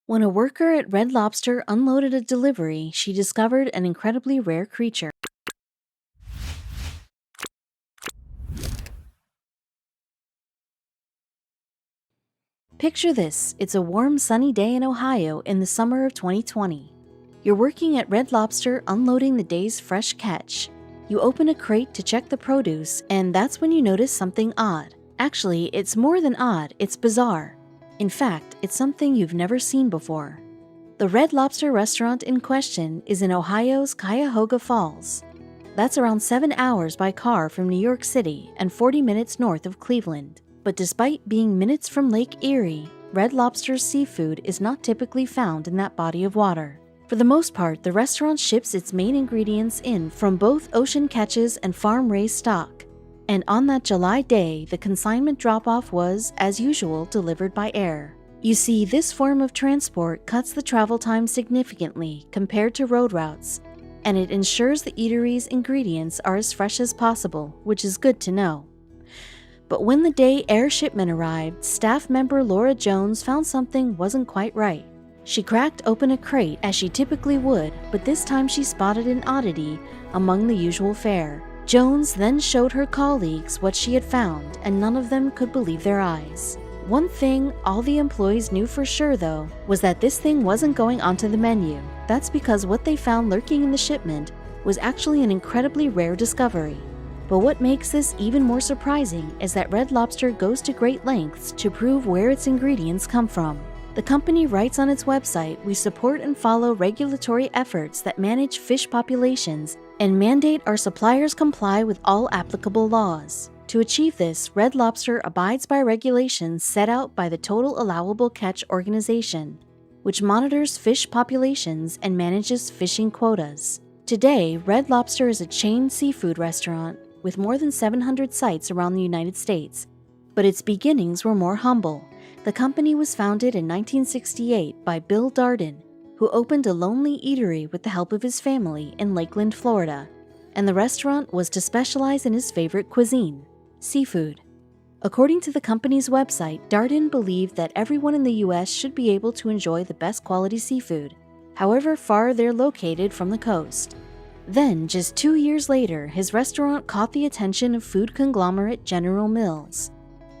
When a worker at Red Lobster unloaded a delivery, she discovered an incredibly rare creature. Picture this, it's a warm, sunny day in Ohio in the summer of 2020. You're working at Red Lobster unloading the day's fresh catch. You open a crate to check the produce, and that's when you notice something odd. Actually, it's more than odd, it's bizarre. In fact, it's something you've never seen before. The Red Lobster restaurant in question is in Ohio's Cuyahoga Falls. That's around 7 hours by car from New York City and 40 minutes north of Cleveland. But despite being minutes from Lake Erie, Red Lobster's seafood is not typically found in that body of water. For the most part, the restaurant ships its main ingredients in from both ocean catches and farm-raised stock. And on that July day, the consignment drop-off was, as usual, delivered by air. You see, this form of transport cuts the travel time significantly compared to road routes, and it ensures the eatery's ingredients are as fresh as possible, which is good to know. But when the day air shipment arrived, staff member Laura Jones found something wasn't quite right. She cracked open a crate as she typically would, but this time she spotted an oddity among the usual fare. Jones then showed her colleagues what she had found, and none of them could believe their eyes. One thing all the employees knew for sure, though, was that this thing wasn't going onto the menu. That's because what they found lurking in the shipment was actually an incredibly rare discovery. But what makes this even more surprising is that Red Lobster goes to great lengths to prove where its ingredients come from. The company writes on its website, "We support and follow regulatory efforts that manage fish populations and mandate our suppliers comply with all applicable laws." To achieve this, Red Lobster abides by regulations set out by the Total Allowable Catch Organization, which monitors fish populations and manages fishing quotas. Today, Red Lobster is a chain seafood restaurant with more than 700 sites around the United States, but its beginnings were more humble. The company was founded in 1968 by Bill Darden, who opened a lonely eatery with the help of his family in Lakeland, Florida, and the restaurant was to specialize in his favorite cuisine, seafood. According to the company's website, Darden believed that everyone in the U.S. should be able to enjoy the best quality seafood, however far they're located from the coast. Then, just 2 years later, his restaurant caught the attention of food conglomerate General Mills.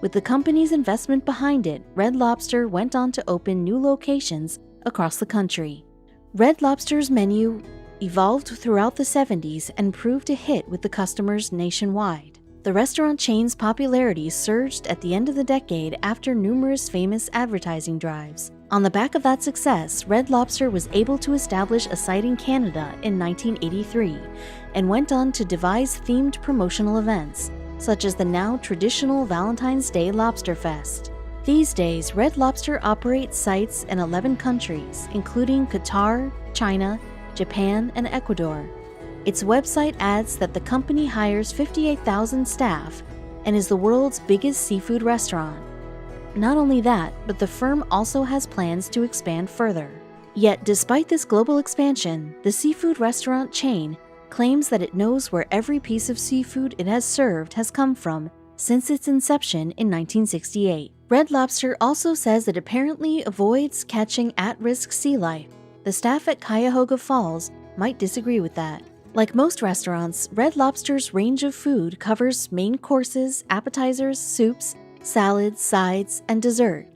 With the company's investment behind it, Red Lobster went on to open new locations across the country. Red Lobster's menu evolved throughout the 70s and proved a hit with the customers nationwide. The restaurant chain's popularity surged at the end of the decade after numerous famous advertising drives. On the back of that success, Red Lobster was able to establish a site in Canada in 1983 and went on to devise themed promotional events, such as the now traditional Valentine's Day Lobster Fest. These days, Red Lobster operates sites in 11 countries, including Qatar, China, Japan, and Ecuador. Its website adds that the company hires 58,000 staff and is the world's biggest seafood restaurant. Not only that, but the firm also has plans to expand further. Yet, despite this global expansion, the seafood restaurant chain claims that it knows where every piece of seafood it has served has come from since its inception in 1968. Red Lobster also says it apparently avoids catching at-risk sea life. The staff at Cuyahoga Falls might disagree with that. Like most restaurants, Red Lobster's range of food covers main courses, appetizers, soups, salads, sides, and dessert.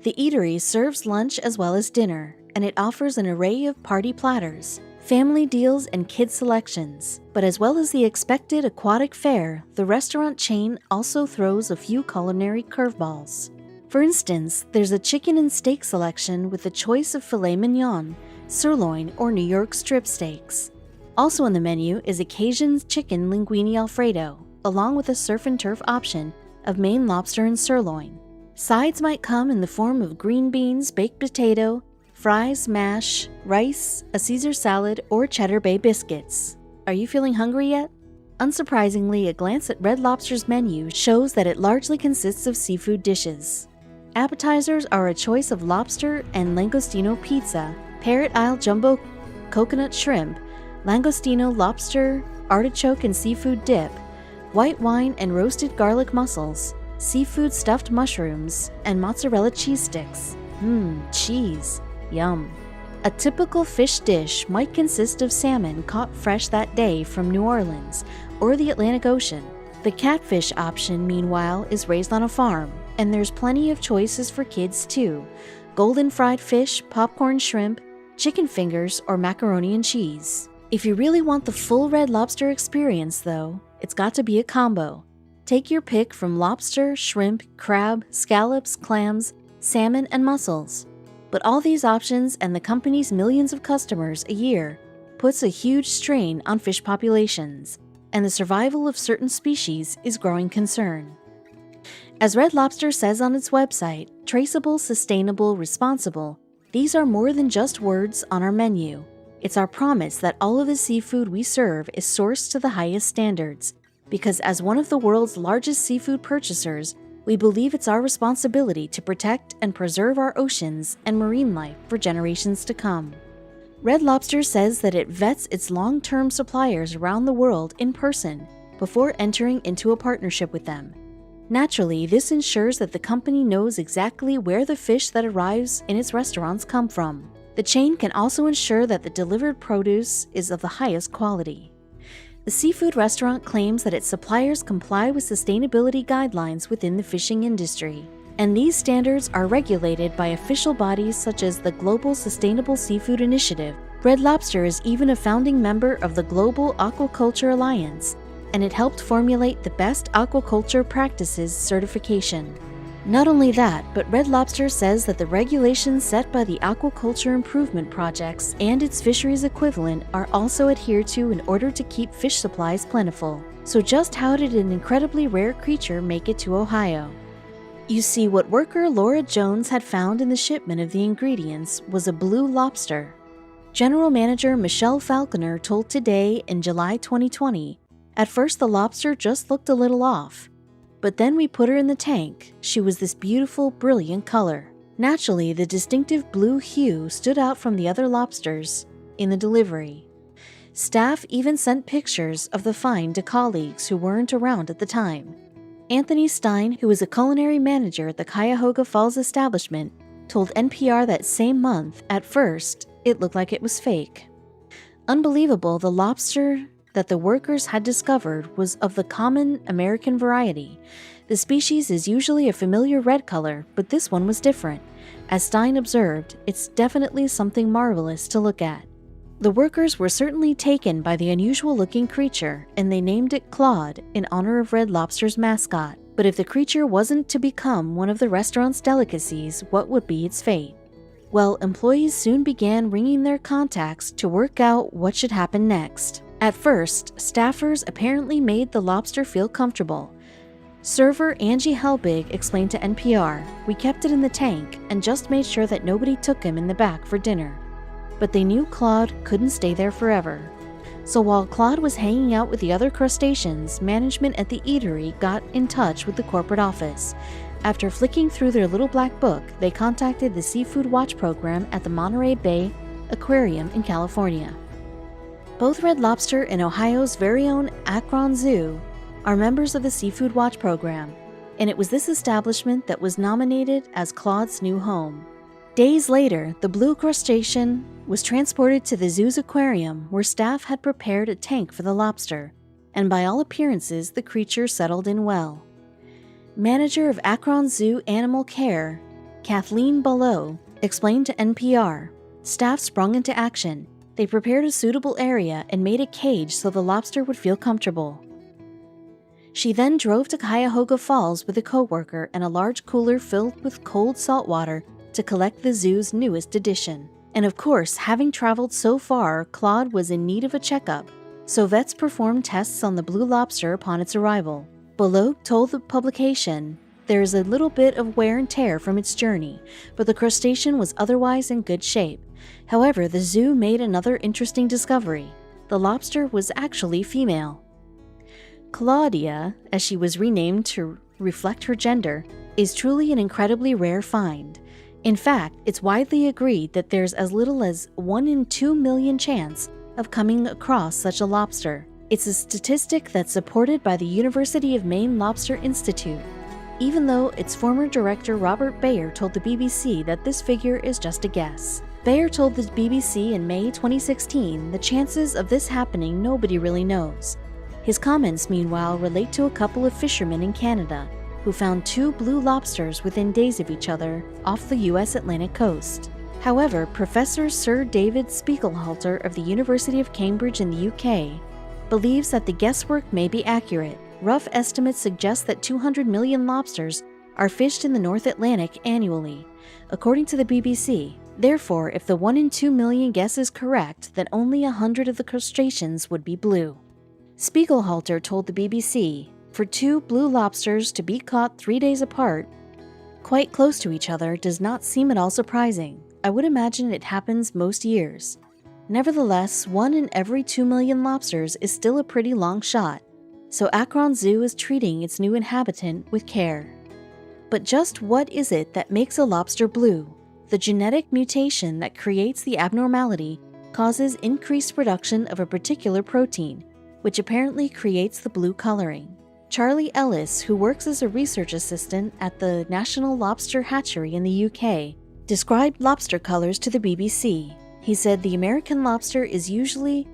The eatery serves lunch as well as dinner, and it offers an array of party platters, family deals, and kids selections. But as well as the expected aquatic fare, the restaurant chain also throws a few culinary curveballs. For instance, there's a chicken and steak selection with a choice of filet mignon, sirloin, or New York strip steaks. Also on the menu is a Cajun chicken linguine Alfredo, along with a surf and turf option of Maine lobster and sirloin. Sides might come in the form of green beans, baked potato, fries, mash, rice, a Caesar salad, or Cheddar Bay biscuits. Are you feeling hungry yet? Unsurprisingly, a glance at Red Lobster's menu shows that it largely consists of seafood dishes. Appetizers are a choice of lobster and langostino pizza, Parrot Isle jumbo coconut shrimp, langostino lobster, artichoke and seafood dip, white wine and roasted garlic mussels, seafood stuffed mushrooms, and mozzarella cheese sticks. Cheese. Yum. A typical fish dish might consist of salmon caught fresh that day from New Orleans or the Atlantic Ocean. The catfish option, meanwhile, is raised on a farm, and there's plenty of choices for kids too. Golden fried fish, popcorn shrimp, chicken fingers, or macaroni and cheese. If you really want the full Red Lobster experience, though, it's got to be a combo. Take your pick from lobster, shrimp, crab, scallops, clams, salmon, and mussels. But all these options and the company's millions of customers a year puts a huge strain on fish populations, and the survival of certain species is growing concern. As Red Lobster says on its website, traceable, sustainable, responsible, these are more than just words on our menu. It's our promise that all of the seafood we serve is sourced to the highest standards, because as one of the world's largest seafood purchasers, we believe it's our responsibility to protect and preserve our oceans and marine life for generations to come. Red Lobster says that it vets its long-term suppliers around the world in person before entering into a partnership with them. Naturally, this ensures that the company knows exactly where the fish that arrives in its restaurants come from. The chain can also ensure that the delivered produce is of the highest quality. The seafood restaurant claims that its suppliers comply with sustainability guidelines within the fishing industry, and these standards are regulated by official bodies such as the Global Sustainable Seafood Initiative. Red Lobster is even a founding member of the Global Aquaculture Alliance, and it helped formulate the Best Aquaculture Practices certification. Not only that, but Red Lobster says that the regulations set by the Aquaculture Improvement Projects and its fisheries equivalent are also adhered to in order to keep fish supplies plentiful. So just how did an incredibly rare creature make it to Ohio? You see, what worker Laura Jones had found in the shipment of the ingredients was a blue lobster. General Manager Michelle Falconer told Today in July 2020, "At first the lobster just looked a little off. But then we put her in the tank. She was this beautiful, brilliant color." Naturally, the distinctive blue hue stood out from the other lobsters in the delivery. Staff even sent pictures of the find to colleagues who weren't around at the time. Anthony Stein, who was a culinary manager at the Cuyahoga Falls establishment, told NPR that same month, at first, it looked like it was fake. Unbelievable, the lobster that the workers had discovered was of the common American variety. The species is usually a familiar red color, but this one was different. As Stein observed, it's definitely something marvelous to look at. The workers were certainly taken by the unusual-looking creature, and they named it Claude in honor of Red Lobster's mascot. But if the creature wasn't to become one of the restaurant's delicacies, what would be its fate? Well, employees soon began ringing their contacts to work out what should happen next. At first, staffers apparently made the lobster feel comfortable. Server Angie Helbig explained to NPR, "We kept it in the tank and just made sure that nobody took him in the back for dinner." But they knew Claude couldn't stay there forever. So while Claude was hanging out with the other crustaceans, management at the eatery got in touch with the corporate office. After flicking through their little black book, they contacted the Seafood Watch program at the Monterey Bay Aquarium in California. Both Red Lobster and Ohio's very own Akron Zoo are members of the Seafood Watch program, and it was this establishment that was nominated as Claude's new home. Days later, the blue crustacean was transported to the zoo's aquarium, where staff had prepared a tank for the lobster, and by all appearances, the creature settled in well. Manager of Akron Zoo Animal Care, Kathleen Below, explained to NPR, "Staff sprung into action. They prepared a suitable area and made a cage so the lobster would feel comfortable." She then drove to Cuyahoga Falls with a coworker and a large cooler filled with cold salt water to collect the zoo's newest addition. And of course, having traveled so far, Claude was in need of a checkup, so vets performed tests on the blue lobster upon its arrival. Below told the publication, "There is a little bit of wear and tear from its journey, but the crustacean was otherwise in good shape. However, the zoo made another interesting discovery. The lobster was actually female." Claudia, as she was renamed to reflect her gender, is truly an incredibly rare find. In fact, it's widely agreed that there's as little as 1 in 2 million chance of coming across such a lobster. It's a statistic that's supported by the University of Maine Lobster Institute, even though its former director Robert Bayer told the BBC that this figure is just a guess. Bayer told the BBC in May 2016 the chances of this happening nobody really knows. His comments, meanwhile, relate to a couple of fishermen in Canada who found 2 blue lobsters within days of each other off the U.S. Atlantic coast. However, Professor Sir David Spiegelhalter of the University of Cambridge in the UK believes that the guesswork may be accurate. Rough estimates suggest that 200 million lobsters are fished in the North Atlantic annually, according to the BBC. Therefore, if the 1 in 2 million guess is correct, then only 100 of the crustaceans would be blue. Spiegelhalter told the BBC, for 2 blue lobsters to be caught 3 days apart, quite close to each other, does not seem at all surprising. I would imagine it happens most years. Nevertheless, 1 in every 2 million lobsters is still a pretty long shot, so Akron Zoo is treating its new inhabitant with care. But just what is it that makes a lobster blue? The genetic mutation that creates the abnormality causes increased production of a particular protein, which apparently creates the blue coloring. Charlie Ellis, who works as a research assistant at the National Lobster Hatchery in the UK, described lobster colors to the BBC. He said the American lobster is usually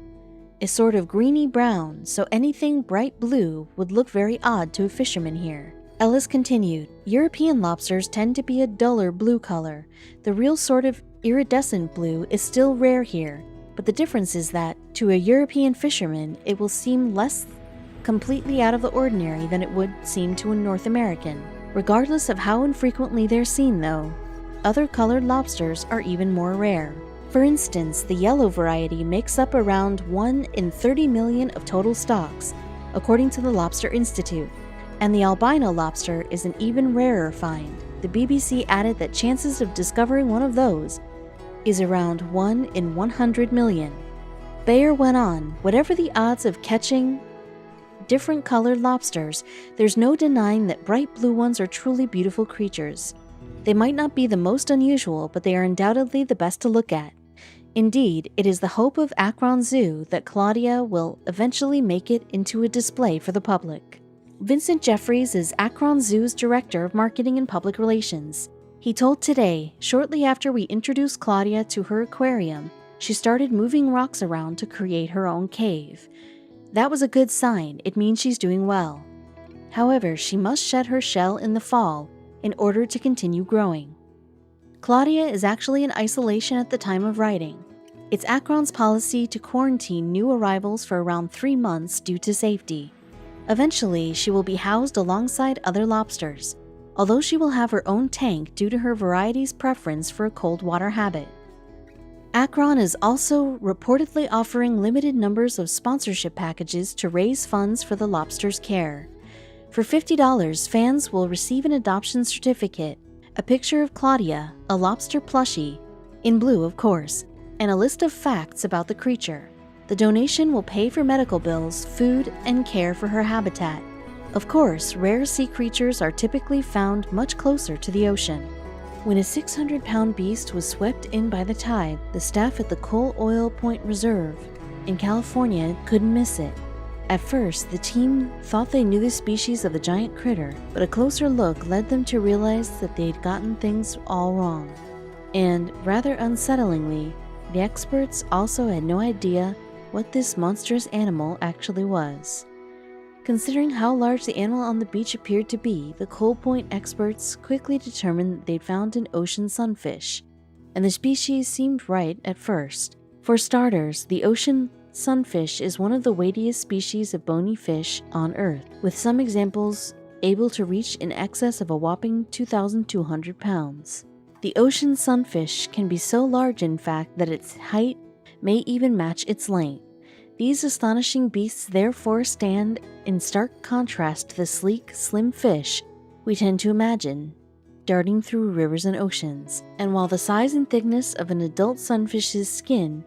a sort of greeny brown, so anything bright blue would look very odd to a fisherman here. Ellis continued, European lobsters tend to be a duller blue color. The real sort of iridescent blue is still rare here, but the difference is that, to a European fisherman, it will seem less completely out of the ordinary than it would seem to a North American. Regardless of how infrequently they're seen, though, other colored lobsters are even more rare. For instance, the yellow variety makes up around 1 in 30 million of total stocks, according to the Lobster Institute, and the albino lobster is an even rarer find. The BBC added that chances of discovering one of those is around 1 in 100 million. Bayer went on, whatever the odds of catching different colored lobsters, there's no denying that bright blue ones are truly beautiful creatures. They might not be the most unusual, but they are undoubtedly the best to look at. Indeed, it is the hope of Akron Zoo that Claudia will eventually make it into a display for the public. Vincent Jeffries is Akron Zoo's Director of Marketing and Public Relations. He told Today, shortly after we introduced Claudia to her aquarium, she started moving rocks around to create her own cave. That was a good sign. It means she's doing well. However, she must shed her shell in the fall in order to continue growing. Claudia is actually in isolation at the time of writing. It's Akron's policy to quarantine new arrivals for around 3 months due to safety. Eventually, she will be housed alongside other lobsters, although she will have her own tank due to her variety's preference for a cold water habit. Akron is also reportedly offering limited numbers of sponsorship packages to raise funds for the lobster's care. For $50, fans will receive an adoption certificate, a picture of Claudia, a lobster plushie, in blue of course, and a list of facts about the creature. The donation will pay for medical bills, food, and care for her habitat. Of course, rare sea creatures are typically found much closer to the ocean. When a 600-pound beast was swept in by the tide, the staff at the Coal Oil Point Reserve in California couldn't miss it. At first, the team thought they knew the species of the giant critter, but a closer look led them to realize that they'd gotten things all wrong. And, rather unsettlingly, the experts also had no idea what this monstrous animal actually was. Considering how large the animal on the beach appeared to be, the Coal Point experts quickly determined they'd found an ocean sunfish, and the species seemed right at first. For starters, the ocean sunfish is one of the weightiest species of bony fish on Earth, with some examples able to reach in excess of a whopping 2,200 pounds. The ocean sunfish can be so large, in fact, that its height may even match its length. These astonishing beasts therefore stand in stark contrast to the sleek, slim fish we tend to imagine darting through rivers and oceans. And while the size and thickness of an adult sunfish's skin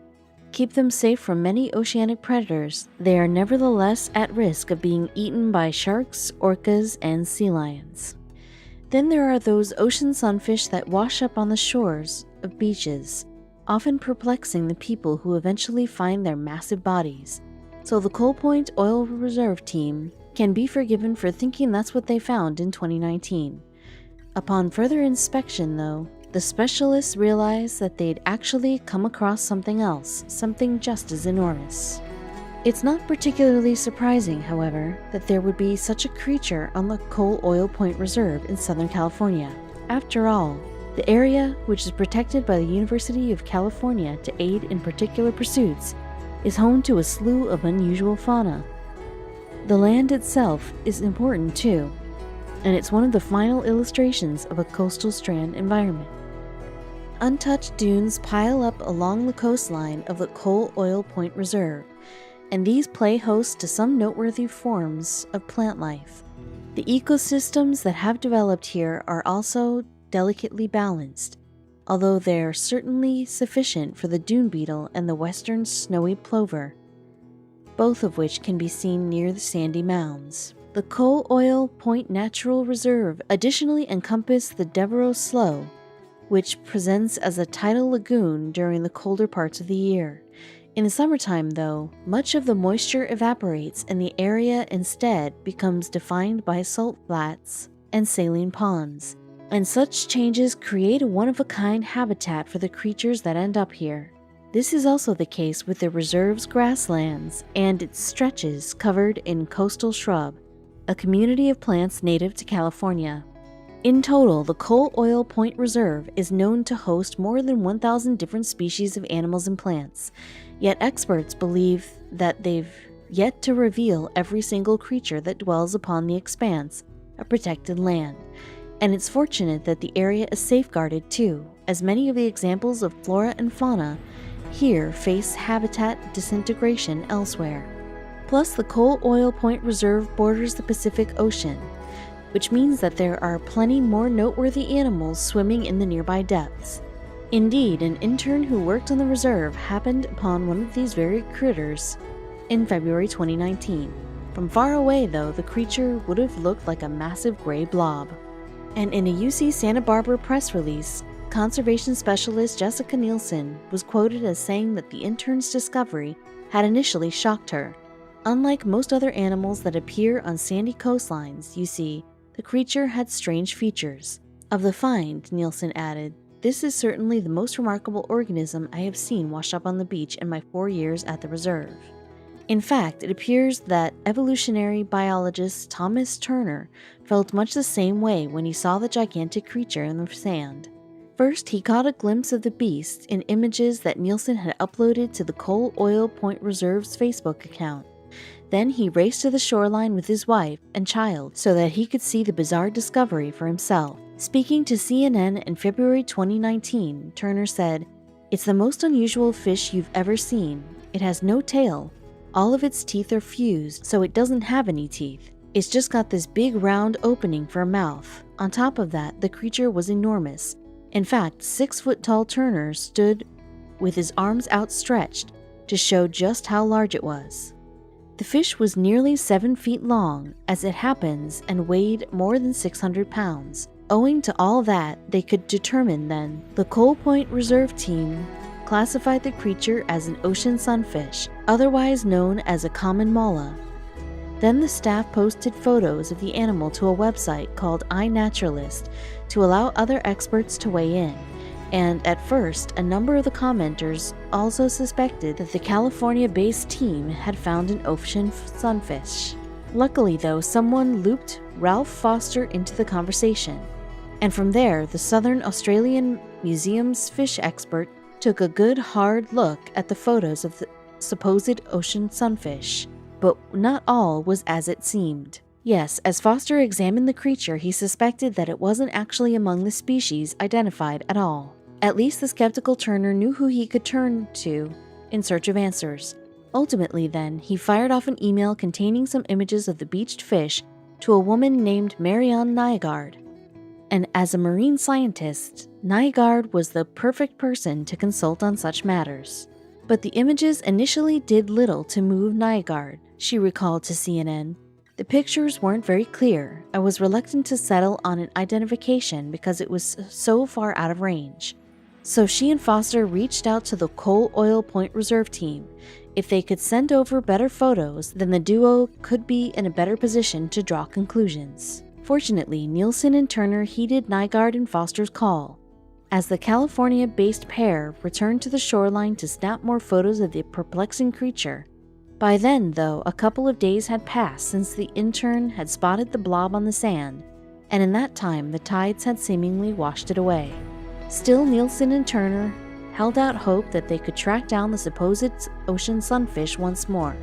keep them safe from many oceanic predators, they are nevertheless at risk of being eaten by sharks, orcas, and sea lions. Then there are those ocean sunfish that wash up on the shores of beaches, often perplexing the people who eventually find their massive bodies. So the Coal Point Oil Reserve team can be forgiven for thinking that's what they found in 2019. Upon further inspection, though, the specialists realized that they'd actually come across something else, something just as enormous. It's not particularly surprising, however, that there would be such a creature on the Coal Oil Point Reserve in Southern California. After all, the area, which is protected by the University of California to aid in particular pursuits, is home to a slew of unusual fauna. The land itself is important too, and it's one of the final illustrations of a coastal strand environment. Untouched dunes pile up along the coastline of the Coal Oil Point Reserve, and these play host to some noteworthy forms of plant life. The ecosystems that have developed here are also delicately balanced, although they're certainly sufficient for the dune beetle and the western snowy plover, both of which can be seen near the sandy mounds. The Coal Oil Point Natural Reserve additionally encompasses the Devereaux Slough, which presents as a tidal lagoon during the colder parts of the year. In the summertime, though, much of the moisture evaporates and the area instead becomes defined by salt flats and saline ponds, and such changes create a one-of-a-kind habitat for the creatures that end up here. This is also the case with the reserve's grasslands and its stretches covered in coastal shrub, a community of plants native to California. In total, the Coal Oil Point Reserve is known to host more than 1,000 different species of animals and plants, yet experts believe that they've yet to reveal every single creature that dwells upon the expanse of protected land. And it's fortunate that the area is safeguarded too, as many of the examples of flora and fauna here face habitat disintegration elsewhere. Plus, the Coal Oil Point Reserve borders the Pacific Ocean, which means that there are plenty more noteworthy animals swimming in the nearby depths. Indeed, an intern who worked on the reserve happened upon one of these very critters in February 2019. From far away, though, the creature would have looked like a massive gray blob. And in a UC Santa Barbara press release, conservation specialist Jessica Nielsen was quoted as saying that the intern's discovery had initially shocked her. Unlike most other animals that appear on sandy coastlines, you see, the creature had strange features. Of the find, Nielsen added, "This is certainly the most remarkable organism I have seen washed up on the beach in my 4 years at the reserve." In fact, it appears that evolutionary biologist Thomas Turner felt much the same way when he saw the gigantic creature in the sand. First, he caught a glimpse of the beast in images that Nielsen had uploaded to the Coal Oil Point Reserve's Facebook account. Then he raced to the shoreline with his wife and child so that he could see the bizarre discovery for himself. Speaking to CNN in February 2019, Turner said, "It's the most unusual fish you've ever seen. It has no tail. All of its teeth are fused, so it doesn't have any teeth. It's just got this big round opening for a mouth. On top of that, the creature was enormous. In fact, 6-foot-tall Turner stood with his arms outstretched to show just how large it was. The fish was nearly 7 feet long, as it happens, and weighed more than 600 pounds. Owing to all that, they could determine then, the Coal Point Reserve team classified the creature as an ocean sunfish, otherwise known as a common molla. Then the staff posted photos of the animal to a website called iNaturalist to allow other experts to weigh in. And at first, a number of the commenters also suspected that the California-based team had found an ocean sunfish. Luckily, though, someone looped Ralph Foster into the conversation. And from there, the Southern Australian Museum's fish expert took a good hard look at the photos of the supposed ocean sunfish. But not all was as it seemed. Yes, as Foster examined the creature, he suspected that it wasn't actually among the species identified at all. At least the skeptical Turner knew who he could turn to in search of answers. Ultimately, then, he fired off an email containing some images of the beached fish to a woman named Marianne Nygaard. And as a marine scientist, Nygaard was the perfect person to consult on such matters. But the images initially did little to move Nygaard, she recalled to CNN. The pictures weren't very clear. I was reluctant to settle on an identification because it was so far out of range. So she and Foster reached out to the Coal Oil Point Reserve team. If they could send over better photos, then the duo could be in a better position to draw conclusions. Fortunately, Nielsen and Turner heeded Nygaard and Foster's call. As the California-based pair returned to the shoreline to snap more photos of the perplexing creature. By then, though, a couple of days had passed since the intern had spotted the blob on the sand, and in that time the tides had seemingly washed it away. Still, Nielsen and Turner held out hope that they could track down the supposed ocean sunfish once more.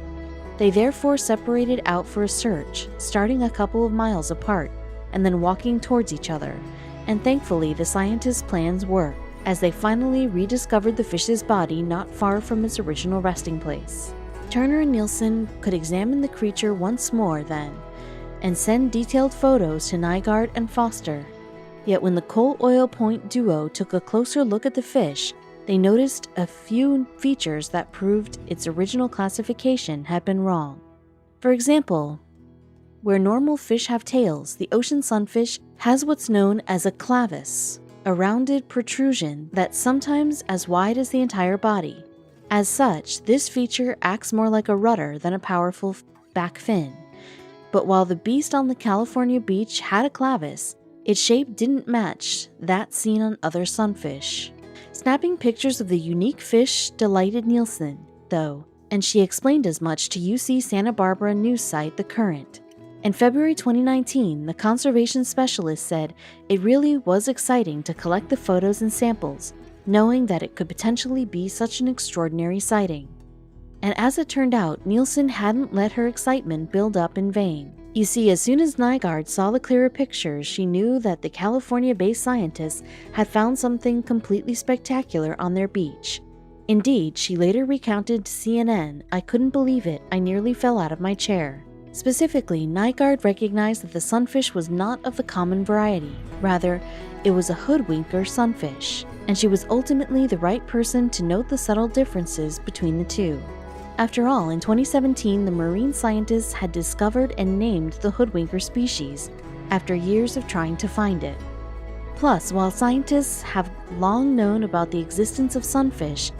They therefore separated out for a search, starting a couple of miles apart, and then walking towards each other. And thankfully, the scientists' plans worked, as they finally rediscovered the fish's body not far from its original resting place. Turner and Nielsen could examine the creature once more then, and send detailed photos to Nygaard and Foster. Yet when the Coal Oil Point duo took a closer look at the fish, they noticed a few features that proved its original classification had been wrong. For example, where normal fish have tails, the ocean sunfish has what's known as a clavus, a rounded protrusion that's sometimes as wide as the entire body. As such, this feature acts more like a rudder than a powerful back fin. But while the beast on the California beach had a clavus, its shape didn't match that seen on other sunfish. Snapping pictures of the unique fish delighted Nielsen, though, and she explained as much to UC Santa Barbara news site The Current. In February 2019, the conservation specialist said it really was exciting to collect the photos and samples, knowing that it could potentially be such an extraordinary sighting. And as it turned out, Nielsen hadn't let her excitement build up in vain. You see, as soon as Nygaard saw the clearer pictures, she knew that the California-based scientists had found something completely spectacular on their beach. Indeed, she later recounted to CNN, "I couldn't believe it, I nearly fell out of my chair." Specifically, Nygaard recognized that the sunfish was not of the common variety. Rather, it was a hoodwinker sunfish, and she was ultimately the right person to note the subtle differences between the two. After all, in 2017, the marine scientists had discovered and named the hoodwinker species after years of trying to find it. Plus, while scientists have long known about the existence of sunfish,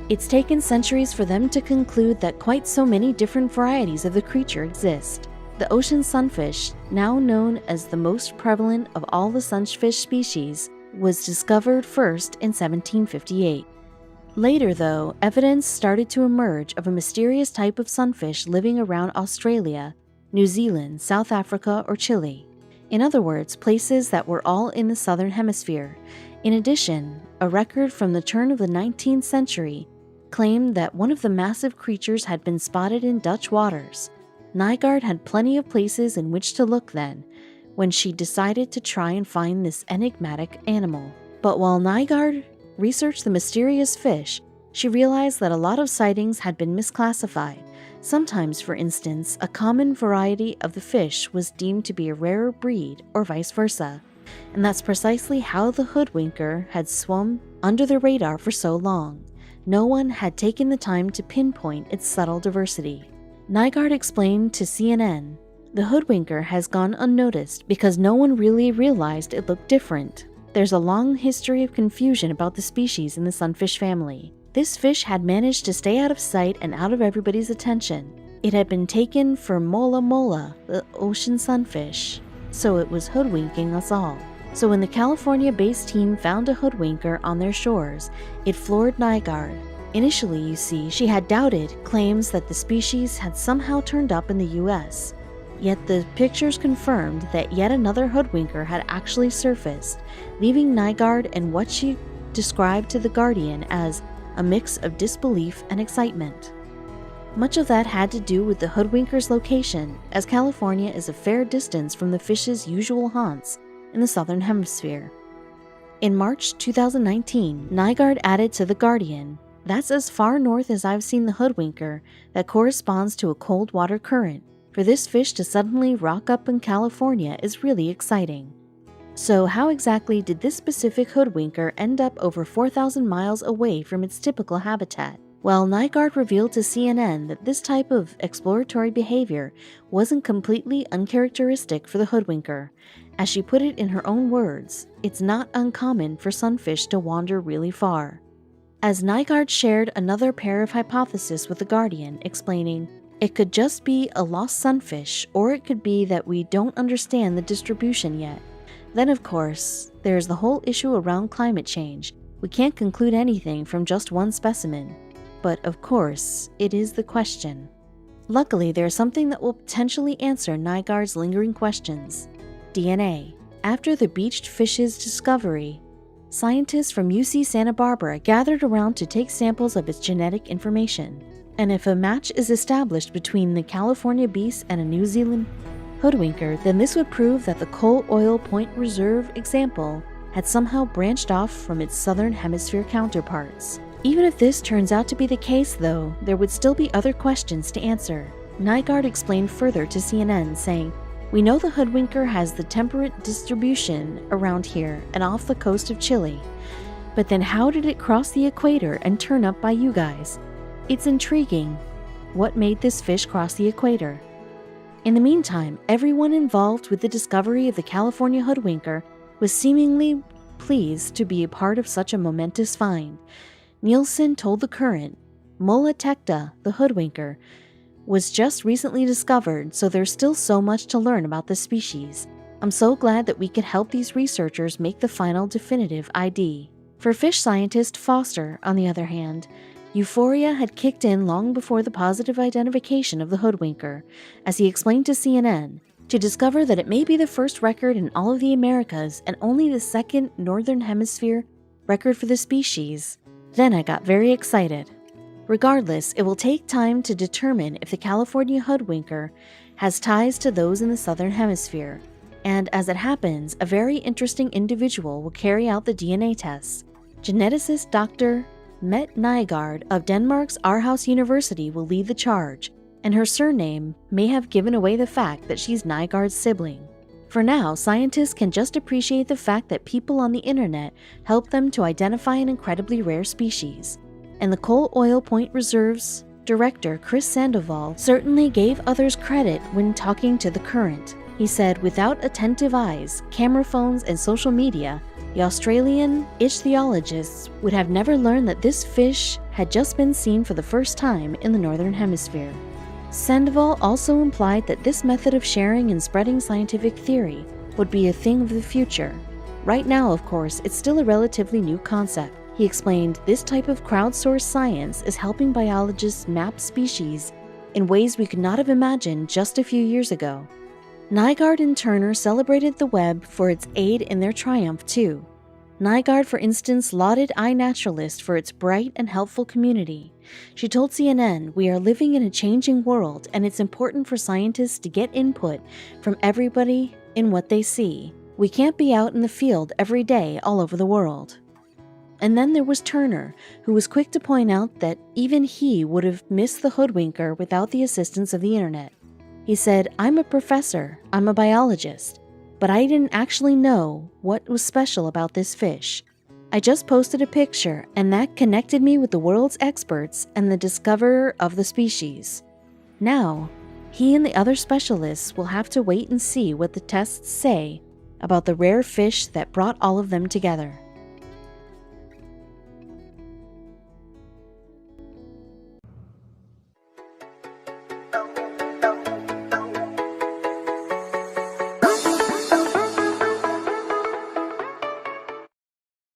it's taken centuries for them to conclude that quite so many different varieties of the creature exist. The ocean sunfish, now known as the most prevalent of all the sunfish species, was discovered first in 1758. Later, though, evidence started to emerge of a mysterious type of sunfish living around Australia, New Zealand, South Africa, or Chile. In other words, places that were all in the southern hemisphere. In addition, a record from the turn of the 19th century claimed that one of the massive creatures had been spotted in Dutch waters. Nygaard had plenty of places in which to look then, when she decided to try and find this enigmatic animal. But while Nygaard researched the mysterious fish, she realized that a lot of sightings had been misclassified. Sometimes, for instance, a common variety of the fish was deemed to be a rarer breed, or vice versa. And that's precisely how the hoodwinker had swum under the radar for so long. No one had taken the time to pinpoint its subtle diversity. Nygaard explained to CNN, "The hoodwinker has gone unnoticed because no one really realized it looked different. There's a long history of confusion about the species in the sunfish family. This fish had managed to stay out of sight and out of everybody's attention. It had been taken for mola mola, the ocean sunfish, so it was hoodwinking us all." So when the California-based team found a hoodwinker on their shores, it floored Nygaard. Initially, you see, she had doubted claims that the species had somehow turned up in the US. Yet the pictures confirmed that yet another hoodwinker had actually surfaced, leaving Nygaard in what she described to The Guardian as a mix of disbelief and excitement. Much of that had to do with the hoodwinker's location, as California is a fair distance from the fish's usual haunts in the southern hemisphere. In March 2019, Nygaard added to The Guardian, "That's as far north as I've seen the hoodwinker that corresponds to a cold water current. For this fish to suddenly rock up in California is really exciting." So how exactly did this specific hoodwinker end up over 4,000 miles away from its typical habitat? Well, Nygaard revealed to CNN that this type of exploratory behavior wasn't completely uncharacteristic for the hoodwinker. As she put it in her own words, "It's not uncommon for sunfish to wander really far." As Nygaard shared another pair of hypotheses with The Guardian, explaining, "It could just be a lost sunfish, or it could be that we don't understand the distribution yet. Then, of course, there's the whole issue around climate change. We can't conclude anything from just one specimen. But, of course, it is the question. Luckily, there's something that will potentially answer Nygaard's lingering questions: DNA. After the beached fish's discovery, scientists from UC Santa Barbara gathered around to take samples of its genetic information. And if a match is established between the California beast and a New Zealand hoodwinker, then this would prove that the Coal Oil Point Reserve example had somehow branched off from its southern hemisphere counterparts. Even if this turns out to be the case, though, there would still be other questions to answer. Nygaard explained further to CNN, saying, "We know the hoodwinker has the temperate distribution around here and off the coast of Chile. But then how did it cross the equator and turn up by you guys? It's intriguing. What made this fish cross the equator?" In the meantime, everyone involved with the discovery of the California hoodwinker was seemingly pleased to be a part of such a momentous find. Nielsen told The Current, "Mulla tecta, the hoodwinker, was just recently discovered, so there's still so much to learn about the species. I'm so glad that we could help these researchers make the final definitive ID." For fish scientist Foster, on the other hand, euphoria had kicked in long before the positive identification of the hoodwinker, as he explained to CNN, to discover that it may be the first record in all of the Americas and only the second Northern Hemisphere record for the species. Then I got very excited. Regardless, it will take time to determine if the California hoodwinker has ties to those in the Southern Hemisphere, and as it happens, a very interesting individual will carry out the DNA tests. Geneticist Dr. Mette Nygaard of Denmark's Aarhus University will lead the charge, and her surname may have given away the fact that she's Nygaard's sibling. For now, scientists can just appreciate the fact that people on the internet help them to identify an incredibly rare species. And the Coal Oil Point Reserve's director, Chris Sandoval, certainly gave others credit when talking to The Current. He said, "Without attentive eyes, camera phones, and social media, the Australian ichthyologists would have never learned that this fish had just been seen for the first time in the Northern Hemisphere." Sandoval also implied that this method of sharing and spreading scientific theory would be a thing of the future. Right now, of course, it's still a relatively new concept. He explained, "This type of crowdsourced science is helping biologists map species in ways we could not have imagined just a few years ago." Nygaard and Turner celebrated the web for its aid in their triumph, too. Nygaard, for instance, lauded iNaturalist for its bright and helpful community. She told CNN, "We are living in a changing world, and it's important for scientists to get input from everybody in what they see. We can't be out in the field every day all over the world." And then there was Turner, who was quick to point out that even he would have missed the hoodwinker without the assistance of the internet. He said, "I'm a professor, I'm a biologist, but I didn't actually know what was special about this fish. I just posted a picture, and that connected me with the world's experts and the discoverer of the species. Now, he and the other specialists will have to wait and see what the tests say about the rare fish that brought all of them together."